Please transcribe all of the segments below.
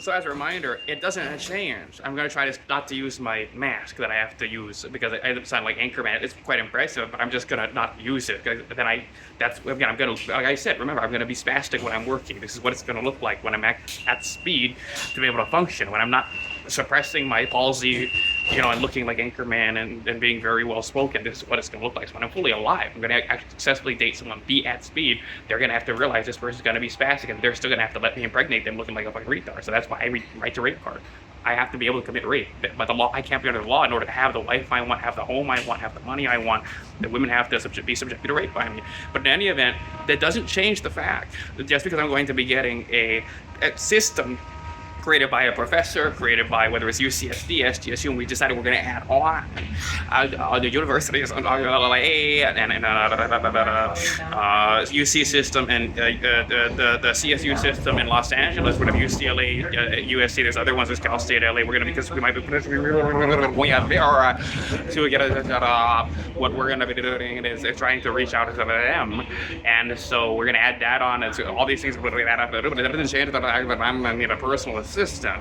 So as a reminder, it doesn't change. I'm going to try to not to use my mask that I have to use because I sound like Anchorman. It's quite impressive, but I'm just going to not use it. Then I'm going to, like I said, remember, I'm going to be spastic when I'm working. This is what it's going to look like when I'm at speed to be able to function. When I'm not suppressing my palsy, and looking like Anchorman and being very well spoken, this is what it's going to look like. So when I'm fully alive, I'm going to actually successfully date someone, be at speed. They're going to have to realize this person's going to be spastic, and they're still going to have to let me impregnate them looking like a fucking retard. So that's why I write the rape card. I have to be able to commit rape, but the law, I can't be under the law in order to have the life I want, have the home I want, have the money I want. The women have to be subjected to rape by me. But in any event, that doesn't change the fact that just because I'm going to be getting a system created by a professor, created by whether it's UCSD, SDSU, and we decided we're going to add on the universities and UC system and the CSU system in Los Angeles, whatever UCLA, USC, there's other ones, there's Cal State, LA. We're going to, because we might be going out there to get what we're going to be doing is trying to reach out to them, and so we're going to add that on, and so all these things, but that doesn't change the fact that I'm going to need a personal system,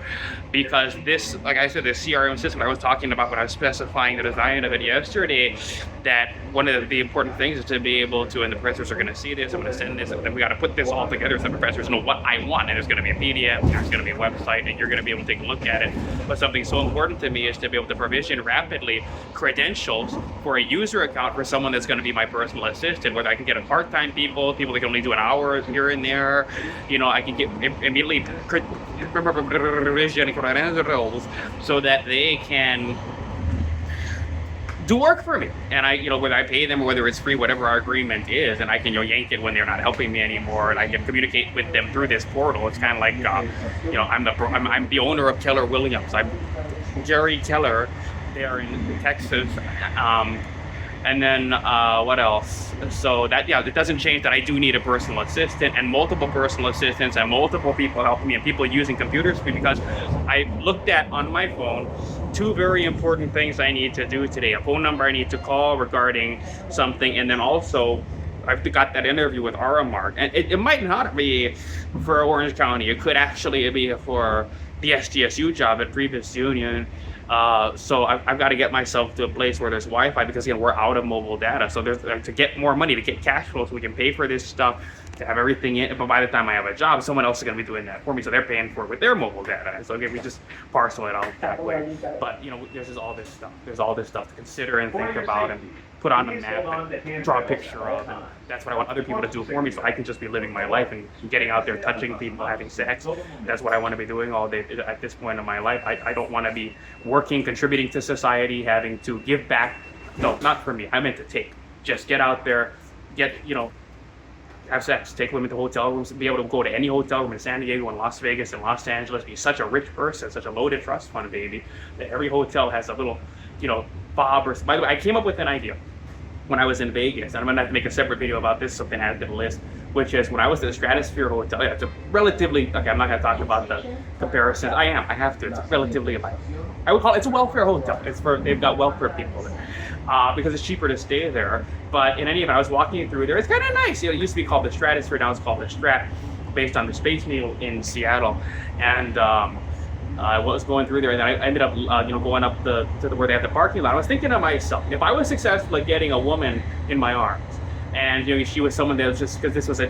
because this, like I said, this CRM system I was talking about when I was specifying the design of it yesterday, that one of the important things is to be able to, and the professors are going to see this, I'm going to send this, and then we got to put this all together so the professors know what I want, and there's going to be a PDF, there's going to be a website, and you're going to be able to take a look at it. But something so important to me is to be able to provision rapidly credentials for a user account for someone that's going to be my personal assistant, whether I can get a part-time people that can only do an hour here and there, I can get immediately provision credentials so that they can do work for me, and whether I pay them or whether it's free, whatever our agreement is, and I can yank it when they're not helping me anymore, and I can communicate with them through this portal. It's kind of like I'm the owner of Keller Williams. I'm Jerry Keller there in Texas, and then what else? So that, it doesn't change that I do need a personal assistant and multiple personal assistants and multiple people helping me and people using computers, because I looked at on my phone 2 very important things I need to do today. A phone number I need to call regarding something, and then also I've got that interview with Aramark. And it might not be for Orange County. It could actually be for the SDSU job at Previous Union. So I've got to get myself to a place where there's Wi-Fi, because we're out of mobile data. So there's to get more money, to get cash flow so we can pay for this stuff, to have everything in. But by the time I have a job, someone else is going to be doing that for me. So they're paying for it with their mobile data. And so we just parcel it out that way. But there's just all this stuff. There's all this stuff to consider and think about and put on the map and draw a picture of. And that's what I want other people to do for me, so I can just be living my life and getting out there, touching people, having sex. That's what I want to be doing all day at this point in my life. I don't want to be working, contributing to society, having to give back. No, not for me. I meant to take. Just get out there, have sex, take women to hotel rooms, be able to go to any hotel room in San Diego and Las Vegas and Los Angeles, be such a rich person, such a loaded trust fund baby, that every hotel has a little, fob or, by the way, I came up with an idea when I was in Vegas, and I'm gonna have to make a separate video about this, something added to the list, which is when I was at the Stratosphere Hotel. Yeah, it's a relatively, okay, I'm not gonna talk about the comparisons. I have to, it's relatively, I would call it, it's a welfare hotel. They've got welfare people there. Because it's cheaper to stay there. But in any event, I was walking through there. It's kind of nice. It used to be called the Stratosphere, now it's called the Strat, based on the Space Needle in Seattle. And I was going through there, and then I ended up, going up to where they have the parking lot. I was thinking to myself, if I was successful at getting a woman in my arms, and she was someone that was just, because this was a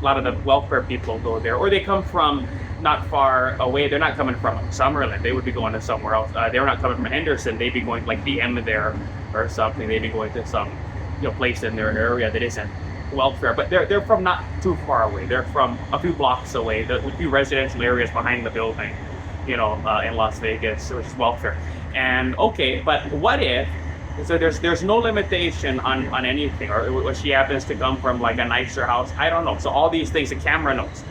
lot of the welfare people go there, or they come from not far away. They're not coming from Summerlin. They would be going to somewhere else. They were not coming from Henderson. They'd be going like the end there or something. They'd be going to some place in their area that isn't welfare, but they're from not too far away. They're from a few blocks away. There's a few residential areas behind the building, in Las Vegas, which is welfare. And okay, but what if? So there's no limitation on anything, or she happens to come from like a nicer house. I don't know. So all these things, the camera knows.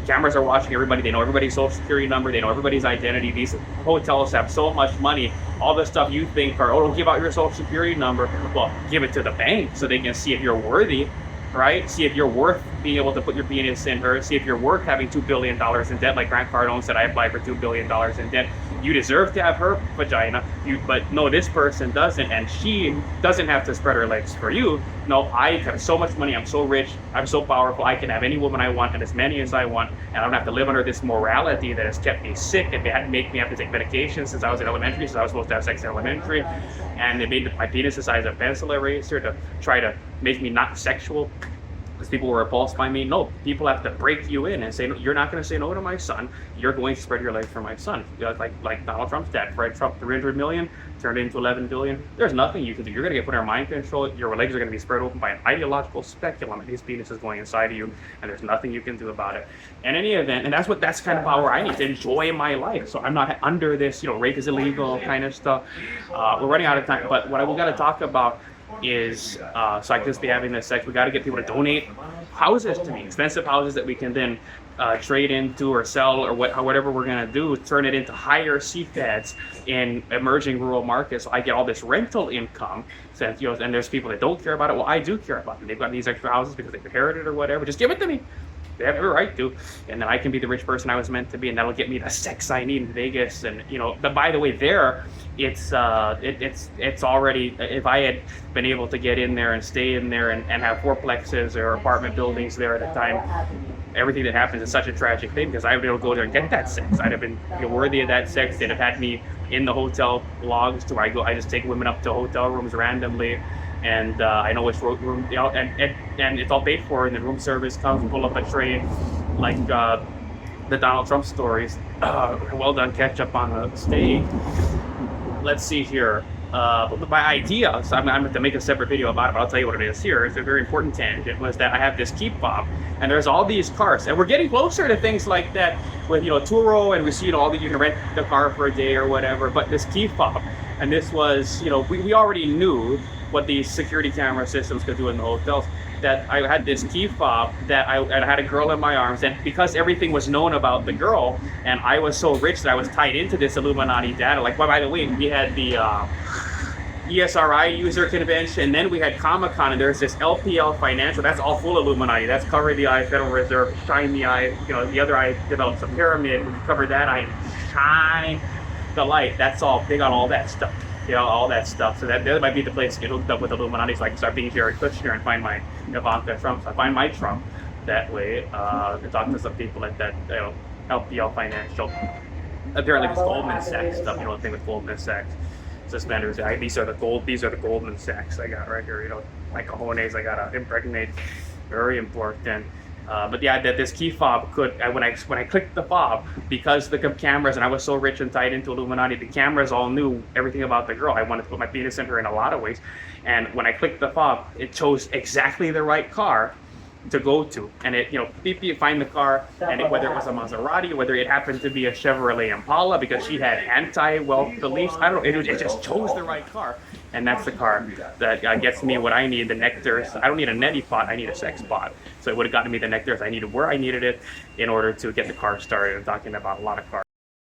Cameras are watching everybody. They know everybody's social security number. They know everybody's identity. These hotels have so much money. All the stuff you think don't give out your social security number. Well, give it to the bank so they can see if you're worthy, right? See if you're worth being able to put your penis in her, see if you're worth having $2 billion in debt, like Grant Cardone said, I applied for $2 billion in debt. You deserve to have her vagina, but no, this person doesn't, and she doesn't have to spread her legs for you. No, I have so much money, I'm so rich, I'm so powerful, I can have any woman I want and as many as I want, and I don't have to live under this morality that has kept me sick and make me have to take medication since I was in elementary, since I was supposed to have sex in elementary, and it made my penis the size of a pencil eraser to try to make me not sexual. Because people were repulsed by me. No, people have to break you in and say, no, you're not going to say no to my son. You're going to spread your legs for my son. Like Donald Trump's dad. Fred Trump, 300 million, turned into 11 billion. There's nothing you can do. You're going to get put under mind control. Your legs are going to be spread open by an ideological speculum. And his penis is going inside of you, and there's nothing you can do about it. In any event, and that's kind of power I need to enjoy my life. So I'm not under this, rape is illegal kind of stuff. We're running out of time, but what we got to talk about is so I can just be having this sex. We got to get people to donate houses to me, expensive houses that we can then trade into or sell or whatever we're gonna do. Turn it into higher CPADs in emerging rural markets. So I get all this rental income. Since and there's people that don't care about it. Well, I do care about it. They've got these extra houses because they've inherited or whatever. Just give it to me. They have every right to, and then I can be the rich person I was meant to be, and that'll get me the sex I need in Vegas. And but by the way, it's already. If I had been able to get in there and stay in there and have fourplexes or apartment buildings there at the time, everything that happens is such a tragic thing because I would be able to go there and get that sex. I'd have been worthy of that sex. They'd have had me in the hotel logs to where I just take women up to hotel rooms randomly. And I know which room, and it's all paid for, and the room service comes, pull up a tray, like the Donald Trump stories. Well done ketchup on the steak. Let's see here. My idea, so I'm going to make a separate video about it, but I'll tell you what it is here. It's a very important tangent, was that I have this key fob, and there's all these cars, and we're getting closer to things like that with, Turo, and we see, all that you can rent the car for a day or whatever, but this key fob, and this was, we already knew what these security camera systems could do in the hotels, that I had this key fob that I had a girl in my arms, and because everything was known about the girl, and I was so rich that I was tied into this Illuminati data, like, by the way, we had the ESRI user convention, and then we had Comic-Con, and there's this LPL Financial, that's all full Illuminati, that's Cover the Eye, Federal Reserve, Shine the Eye, the other eye develops a pyramid, we covered that eye, Shine the Light, that's all, they got all that stuff. All that stuff. So that might be the place to get hooked up with Illuminati, so I can start being Jared Kushner and find my Ivanka Trump. So I find my Trump that way. To talk to some people at that, LPL Financial. Apparently it's Goldman Sachs stuff. The thing with Goldman Sachs suspenders. These are the Goldman Sachs I got right here. My cojones I gotta impregnate. Very important. But yeah, that this key fob could, when I clicked the fob, because the cameras, and I was so rich and tied into Illuminati, the cameras all knew everything about the girl. I wanted to put my penis in her in a lot of ways. And when I clicked the fob, it chose exactly the right car to go to. And it, beep, find the car, and whether it was a Maserati, whether it happened to be a Chevrolet Impala, because she had anti-wealth beliefs, I don't know, it just chose the right car. And that's the car that gets me what I need, the nectars. I don't need a neti pot, I need a sex pot. So it would have gotten me the nectars I needed where I needed it in order to get the car started. I'm talking about a lot of cars.